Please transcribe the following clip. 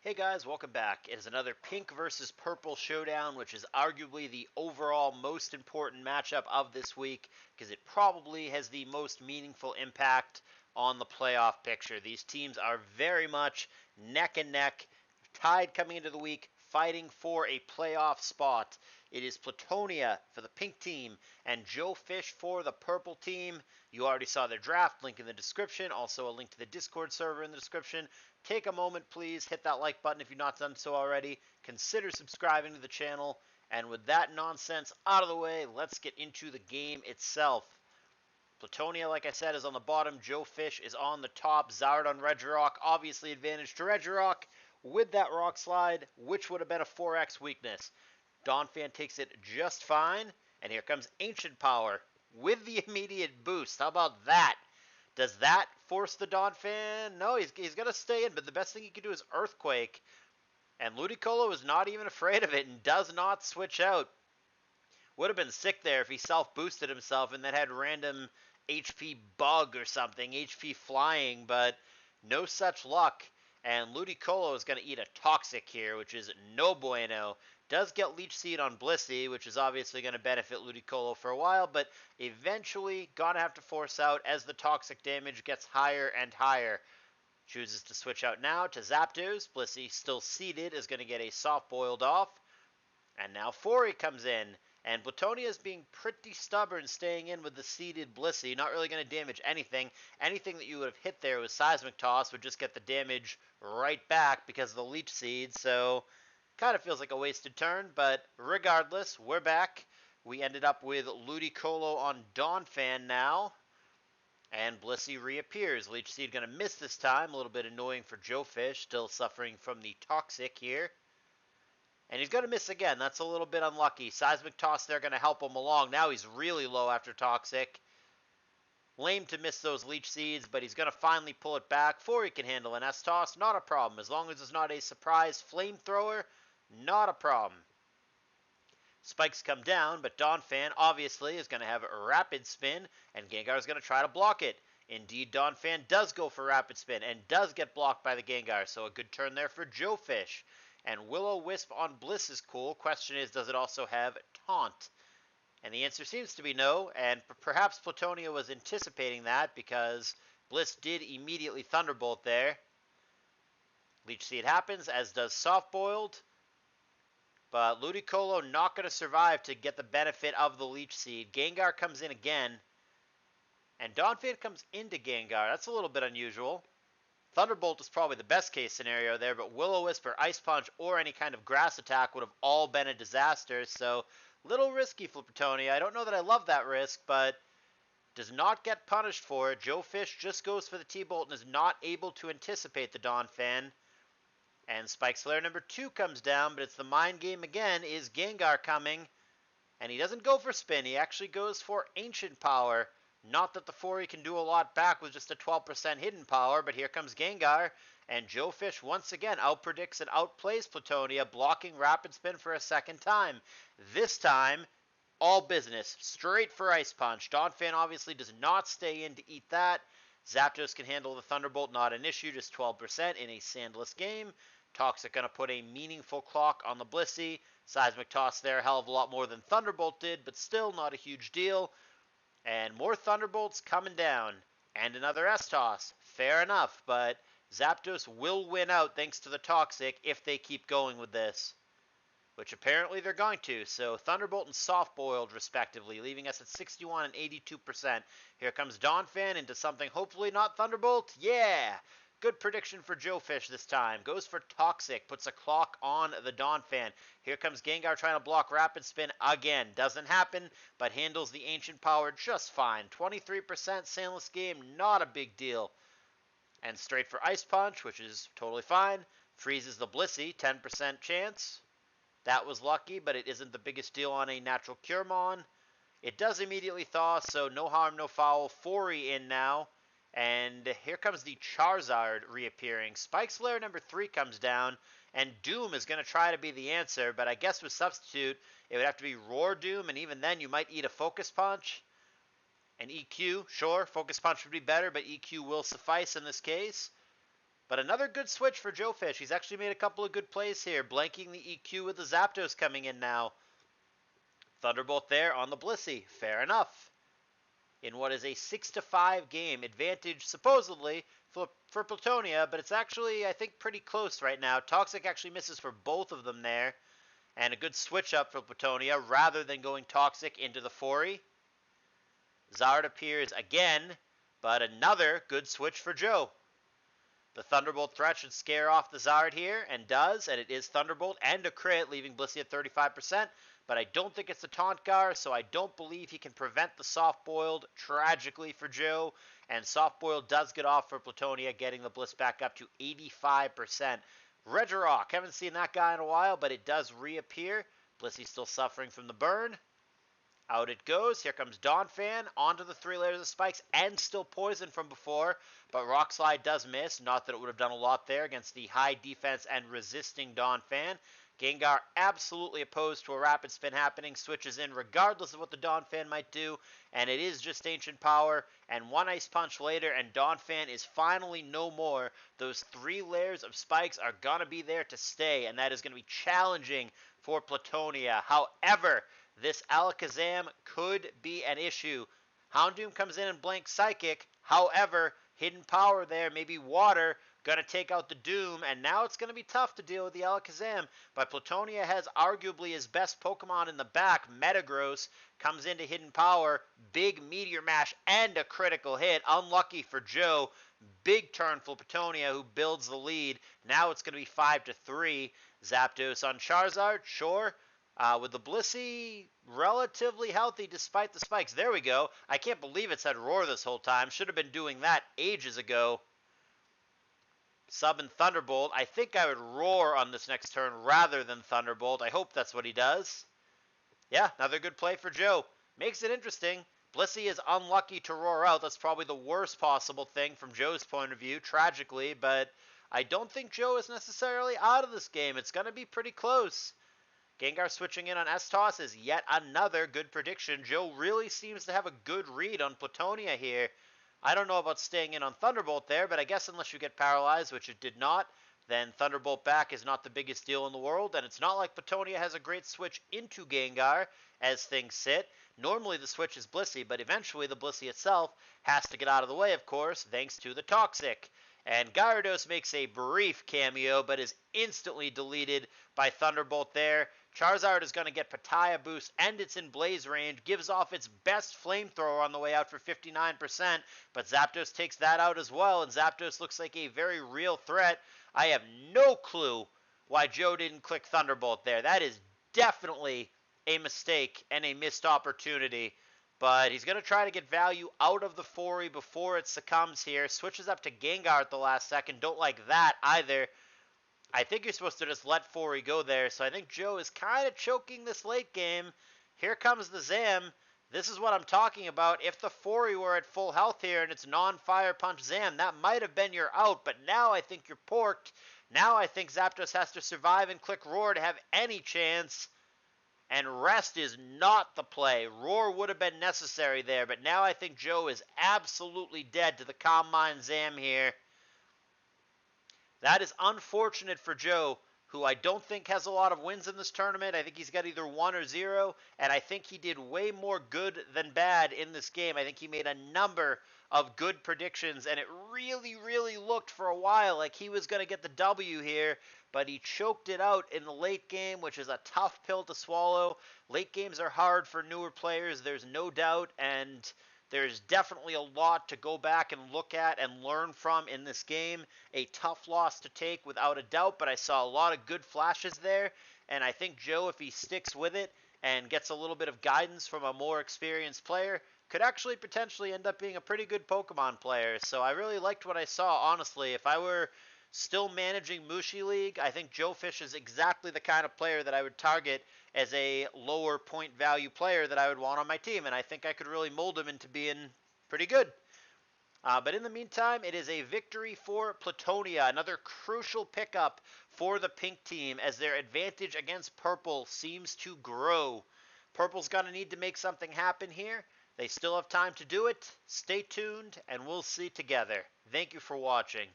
Hey guys, welcome back. It is another pink versus purple showdown, which is arguably the overall most important matchup of this week because it probably has the most meaningful impact on the playoff picture. These teams are very much neck and neck, tied coming into the week, fighting for a playoff spot. It is Platoniia for the pink team and JoeFish for the purple team. You already saw their draft, link in the description, also a link to the Discord server in the description. Take a moment, please, hit that like button if you've not done so already. Consider subscribing to the channel. And with that nonsense out of the way, let's get into the game itself. Platoniia, like I said, is on the bottom. JoeFish is on the top. Zard on Regirock, obviously advantage to Regirock with that rock slide, which would have been a 4x weakness. Donphan takes it just fine. And here comes Ancient Power with the immediate boost. How about that? Does that force the Donphan? No, he's going to stay in, but the best thing he can do is Earthquake. And Ludicolo is not even afraid of it and does not switch out. Would have been sick there if he self-boosted himself and then had random HP bug or something, HP flying, but no such luck. And Ludicolo is going to eat a Toxic here, which is no bueno. Does get Leech Seed on Blissey, which is obviously going to benefit Ludicolo for a while, but eventually going to have to force out as the Toxic damage gets higher and higher. Chooses to switch out now to Zapdos. Blissey, still seeded, is going to get a soft-boiled off. And now Fori comes in. And Platoniia is being pretty stubborn, staying in with the seeded Blissey. Not really going to damage anything. Anything that you would have hit there with Seismic Toss would just get the damage right back because of the Leech Seed. So, kind of feels like a wasted turn. But regardless, we're back. We ended up with Ludicolo on Donphan now. And Blissey reappears. Leech Seed going to miss this time. A little bit annoying for JoeFish. Still suffering from the Toxic here. And he's going to miss again. That's a little bit unlucky. Seismic Toss there going to help him along. Now he's really low after Toxic. Lame to miss those Leech Seeds, but he's going to finally pull it back before he can handle an S-Toss. Not a problem. As long as it's not a surprise Flamethrower, not a problem. Spikes come down, but Donphan obviously is going to have a Rapid Spin, and Gengar is going to try to block it. Indeed, Donphan does go for Rapid Spin and does get blocked by the Gengar, so a good turn there for JoeFish. And Will-O-Wisp on Bliss is cool. Question is, does it also have Taunt? And the answer seems to be no, and perhaps Platoniia was anticipating that because Bliss did immediately Thunderbolt there. Leech Seed happens, as does Soft Boiled. But Ludicolo not going to survive to get the benefit of the Leech Seed. Gengar comes in again. And Donphan comes into Gengar. That's a little bit unusual. Thunderbolt is probably the best case scenario there, but Will-O-Wisp or Ice Punch or any kind of grass attack would have all been a disaster, so little risky for Platoniia. I don't know that I love that risk, but does not get punished for it. JoeFish just goes for the T-Bolt and is not able to anticipate the Donphan. And Spike Slayer number 2 comes down, but it's the mind game again. Is Gengar coming? And he doesn't go for Spin. He actually goes for Ancient Power. Not that the Fori can do a lot back with just a 12% hidden power, but here comes Gengar, and JoeFish once again outpredicts and outplays Platoniia, blocking Rapid Spin for a second time. This time, all business, straight for Ice Punch. Donphan obviously does not stay in to eat that. Zapdos can handle the Thunderbolt, not an issue, just 12% in a sandless game. Toxic going to put a meaningful clock on the Blissey. Seismic Toss there, a hell of a lot more than Thunderbolt did, but still not a huge deal. And more Thunderbolts coming down. And another S-Toss. Fair enough, but Zapdos will win out thanks to the Toxic if they keep going with this. Which apparently they're going to. So Thunderbolt and Soft Boiled respectively, leaving us at 61 and 82%. Here comes Donphan into something hopefully not Thunderbolt. Yeah! Good prediction for JoeFish this time. Goes for Toxic. Puts a clock on the Donphan. Here comes Gengar trying to block Rapid Spin again. Doesn't happen, but handles the Ancient Power just fine. 23% Sandless game. Not a big deal. And straight for Ice Punch, which is totally fine. Freezes the Blissey. 10% chance. That was lucky, but it isn't the biggest deal on a Natural Curemon. It does immediately thaw, so no harm, no foul. Fori in now. And here comes the Charizard reappearing. Spike Slayer number 3 comes down, and Doom is going to try to be the answer, but I guess with Substitute, it would have to be Roar Doom, and even then you might eat a Focus Punch. And EQ, sure, Focus Punch would be better, but EQ will suffice in this case. But another good switch for JoeFish. He's actually made a couple of good plays here, blanking the EQ with the Zapdos coming in now. Thunderbolt there on the Blissey. Fair enough. In what is a 6-5 game, advantage supposedly for Platoniia, but it's actually, I think, pretty close right now. Toxic actually misses for both of them there, and a good switch up for Platoniia rather than going Toxic into the Fori. Zard appears again, but another good switch for Joe. The Thunderbolt threat should scare off the Zard here, and does, and it is Thunderbolt and a crit, leaving Blissey at 35%, but I don't think it's a Taunt Gar, so I don't believe he can prevent the Soft Boiled, tragically for Joe, and Soft Boiled does get off for Platoniia, getting the Bliss back up to 85%. Regirock, haven't seen that guy in a while, but it does reappear. Blissey still suffering from the burn. Out it goes. Here comes Donphan onto the 3 layers of spikes and still poison from before, but Rock Slide does miss. Not that it would have done a lot there against the high defense and resisting Donphan. Gengar absolutely opposed to a rapid spin happening, switches in regardless of what the Donphan might do, and it is just Ancient Power, and one Ice Punch later, and Donphan is finally no more. Those 3 layers of spikes are going to be there to stay, and that is going to be challenging for Platoniia. However, this Alakazam could be an issue. Houndoom comes in and blanks Psychic. However, Hidden Power there, maybe Water, going to take out the Doom, and now it's going to be tough to deal with the Alakazam. But Platoniia has arguably his best Pokemon in the back. Metagross comes into Hidden Power, big Meteor Mash, and a critical hit. Unlucky for Joe. Big turn for Platoniia, who builds the lead. Now it's going to be 5-3. Zapdos on Charizard, sure. With the Blissey relatively healthy despite the spikes. There we go. I can't believe it said Roar this whole time. Should have been doing that ages ago. Sub and Thunderbolt. I think I would Roar on this next turn rather than Thunderbolt. I hope that's what he does. Yeah, another good play for Joe. Makes it interesting. Blissey is unlucky to Roar out. That's probably the worst possible thing from Joe's point of view, tragically. But I don't think Joe is necessarily out of this game. It's going to be pretty close. Gengar switching in on S-Toss is yet another good prediction. Joe really seems to have a good read on Platoniia here. I don't know about staying in on Thunderbolt there, but I guess unless you get paralyzed, which it did not, then Thunderbolt back is not the biggest deal in the world, and it's not like Platoniia has a great switch into Gengar as things sit. Normally the switch is Blissey, but eventually the Blissey itself has to get out of the way, of course, thanks to the Toxic. And Gyarados makes a brief cameo, but is instantly deleted by Thunderbolt there. Charizard is going to get Pataya boost, and it's in Blaze range. Gives off its best Flamethrower on the way out for 59%, but Zapdos takes that out as well, and Zapdos looks like a very real threat. I have no clue why Joe didn't click Thunderbolt there. That is definitely a mistake and a missed opportunity. But he's going to try to get value out of the Fori before it succumbs here. Switches up to Gengar at the last second. Don't like that either. I think you're supposed to just let Fori go there. So I think Joe is kind of choking this late game. Here comes the Zam. This is what I'm talking about. If the Fori were at full health here and it's non-Fire Punch Zam, that might have been your out. But now I think you're porked. Now I think Zapdos has to survive and click Roar to have any chance. And Rest is not the play. Roar would have been necessary there, but now I think Joe is absolutely dead to the Calm Mind Zam here. That is unfortunate for Joe, who I don't think has a lot of wins in this tournament. I think he's got either 1 or 0, and I think he did way more good than bad in this game. I think he made a number of good predictions, and it really, really looked for a while like he was going to get the W here, but he choked it out in the late game, which is a tough pill to swallow. Late games are hard for newer players, there's no doubt, and there's definitely a lot to go back and look at and learn from in this game. A tough loss to take without a doubt, but I saw a lot of good flashes there, and I think Joe, if he sticks with it and gets a little bit of guidance from a more experienced player, could actually potentially end up being a pretty good Pokemon player. So I really liked what I saw, honestly. If I were still managing Mushi League, I think JoeFish is exactly the kind of player that I would target as a lower point value player that I would want on my team, and I think I could really mold him into being pretty good. But in the meantime, it is a victory for Platoniia, another crucial pickup for the pink team as their advantage against purple seems to grow. Purple's going to need to make something happen here. They still have time to do it. Stay tuned, and we'll see together. Thank you for watching.